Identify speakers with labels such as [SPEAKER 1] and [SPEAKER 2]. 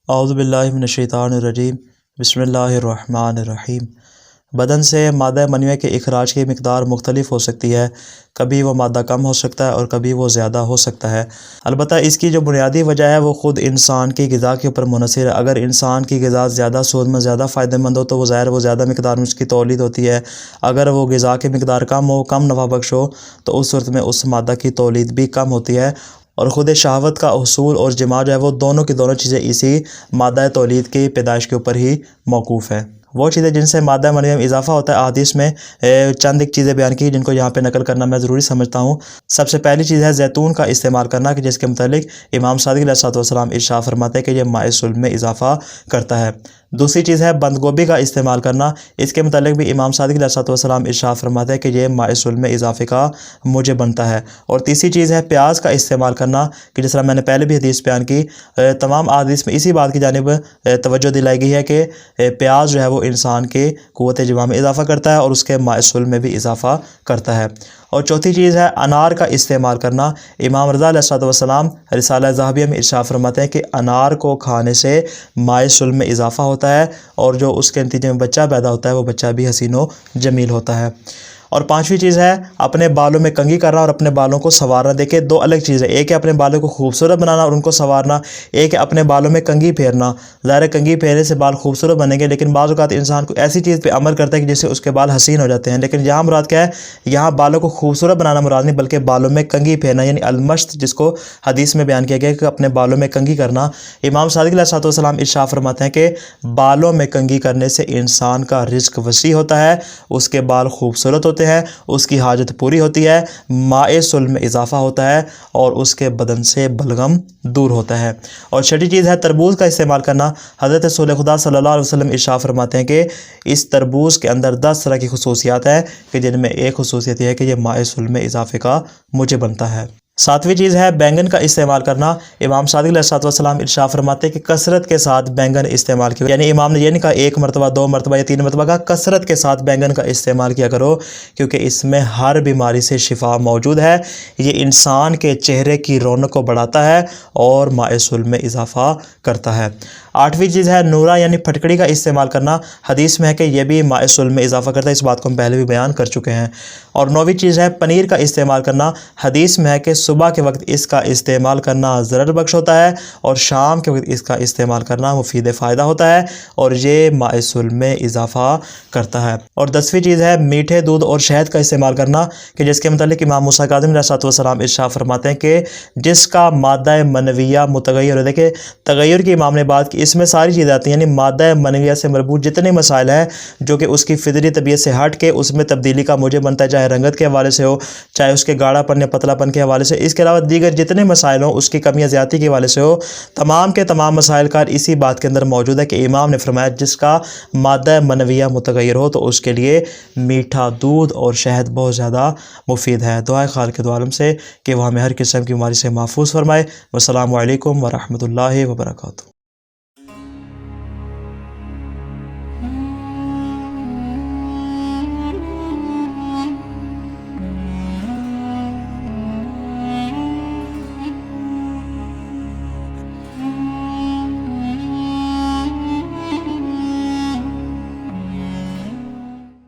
[SPEAKER 1] اعوذ باللہ من الشیطان الرجیم بسم اللہ الرحمن الرحیم۔ بدن سے مادہ منویہ کے اخراج کی مقدار مختلف ہو سکتی ہے، کبھی وہ مادہ کم ہو سکتا ہے اور کبھی وہ زیادہ ہو سکتا ہے۔ البتہ اس کی جو بنیادی وجہ ہے وہ خود انسان کی غذا کے اوپر منحصر ہے۔ اگر انسان کی غذا زیادہ سود میں زیادہ فائدہ مند ہو تو وہ زیادہ مقدار میں اس کی تولید ہوتی ہے۔ اگر وہ غذا کی مقدار کم ہو، کم نفع بخش ہو، تو اس صورت میں اس مادہ کی تولید بھی کم ہوتی ہے۔ اور خود شہوت کا حصول اور جماع جو ہے وہ دونوں کی دونوں چیزیں اسی مادہ تولید کی پیدائش کے اوپر ہی موقوف ہے۔ وہ چیزیں جن سے مادہ منویہ میں اضافہ ہوتا ہے، احادیث میں چند ایک چیزیں بیان کی جن کو یہاں پہ نقل کرنا میں ضروری سمجھتا ہوں۔ سب سے پہلی چیز ہے زیتون کا استعمال کرنا، کہ جس کے متعلق امام صادق علیہ السلام ارشاد فرماتے ہیں کہ یہ ماء صلب میں اضافہ کرتا ہے۔ دوسری چیز ہے بند گوبھی کا استعمال کرنا، اس کے متعلق بھی امام صادق علیہ السلام ارشاد فرماتے ہیں کہ یہ ماء صلب میں اضافے کا موجب بنتا ہے۔ اور تیسری چیز ہے پیاز کا استعمال کرنا، کہ جس طرح میں نے پہلے بھی حدیث بیان کی، تمام احادیث میں اسی بات کی جانب توجہ دلائی گئی ہے کہ پیاز جو ہے وہ انسان کے قوت جماع میں اضافہ کرتا ہے اور اس کے ماء صلب میں بھی اضافہ کرتا ہے۔ اور چوتھی چیز ہے انار کا استعمال کرنا۔ امام رضا علیہ السلام رسالہ ذہبیہ میں ارشاد فرماتے ہیں کہ انار کو کھانے سے ماء صلب میں اضافہ ہوتا ہے اور جو اس کے نتیجے میں بچہ پیدا ہوتا ہے وہ بچہ بھی حسین و جمیل ہوتا ہے۔ اور پانچویں چیز ہے اپنے بالوں میں کنگھی کرنا اور اپنے بالوں کو سنوارنا۔ دیکھیں دو الگ چیزیں، ایک ہے اپنے بالوں کو خوبصورت بنانا اور ان کو سنوارنا، ایک ہے اپنے بالوں میں کنگھی پھیرنا۔ ظاہر ہے کنگھی پھیرنے سے بال خوبصورت بنیں گے، لیکن بعض اوقات انسان کو ایسی چیز پہ عمل کرتا ہے کہ جس سے اس کے بال حسین ہو جاتے ہیں، لیکن یہاں مراد کیا ہے؟ یہاں بالوں کو خوبصورت بنانا مراد نہیں بلکہ بالوں میں کنگھی پھیرنا، یعنی المشط، جس کو حدیث میں بیان کیا گیا کہ اپنے بالوں میں کنگھی کرنا۔ امام صادق علیہ السلام ارشاد فرماتے ہیں کہ بالوں میں کنگھی کرنے سے انسان کا رزق وسیع ہوتا ہے، اس کے بال خوبصورت ہوتے ہیں، اس کی حاجت پوری ہوتی ہے، ماء صلب میں اضافہ ہوتا ہے اور اس کے بدن سے بلغم دور ہوتا ہے۔ اور چھٹی چیز ہے تربوز کا استعمال کرنا۔ حضرت رسول خدا صلی اللہ علیہ وسلم ارشاد فرماتے ہیں کہ اس تربوز کے اندر 10 طرح کی خصوصیات ہیں، کہ جن میں ایک خصوصیت یہ ہے کہ یہ ماء صلب میں اضافے کا موجب بنتا ہے۔ ساتویں چیز ہے بینگن کا استعمال کرنا۔ امام صادق علیہ السلام ارشاد فرماتے ہیں کہ کثرت کے ساتھ بینگن استعمال کیا، یعنی امام نے یہ نہیں کہا ایک مرتبہ، 2 مرتبہ یا 3 مرتبہ، کہا کثرت کے ساتھ بینگن کا استعمال کیا کرو، کیونکہ اس میں ہر بیماری سے شفا موجود ہے۔ یہ انسان کے چہرے کی رونق کو بڑھاتا ہے اور ماء صلب میں اضافہ کرتا ہے۔ آٹھویں چیز ہے نورا یعنی پھٹکڑی کا استعمال کرنا۔ حدیث میں ہے کہ یہ بھی ماء صلب میں اضافہ کرتا ہے، اس بات کو ہم پہلے بھی بیان کر چکے ہیں۔ اور نویں چیز ہے پنیر کا استعمال کرنا۔ حدیث میں ہے کہ صبح کے وقت اس کا استعمال کرنا ضرر بخش ہوتا ہے اور شام کے وقت اس کا استعمال کرنا مفید فائدہ ہوتا ہے اور یہ ماء صلب میں اضافہ کرتا ہے۔ اور 10ویں چیز ہے میٹھے دودھ اور شہد کا استعمال کرنا، کہ جس کے متعلق امام موسیٰ کاظم علیہ السلام ارشاد فرماتے ہیں کہ جس کا مادہ منویہ متغیر ہے۔ دیکھیں تغیر کی امام نے بات کی، اس میں ساری چیزیں آتی ہیں، یعنی مادہ منویہ سے مربوط جتنے مسائل ہیں جو کہ اس کی فطری طبیعت سے ہٹ کے اس میں تبدیلی کا موجب بنتا ہے، چاہے رنگت کے حوالے سے ہو، چاہے اس کے گاڑھا پن یا پتلا پن کے حوالے سے، اس کے علاوہ دیگر جتنے مسائل ہوں اس کی کمیاں زیادتی کے حوالے سے ہو، تمام کے تمام مسائل کا اسی بات کے اندر موجود ہے کہ امام نے فرمایا جس کا مادہ منویہ متغیر ہو تو اس کے لیے میٹھا دودھ اور شہد بہت زیادہ مفید ہے۔ دعائے خالق دو عالم سے کہ وہ ہمیں ہر قسم کی بیماری سے محفوظ فرمائے۔ والسلام علیکم ورحمۃ اللہ وبرکاتہ۔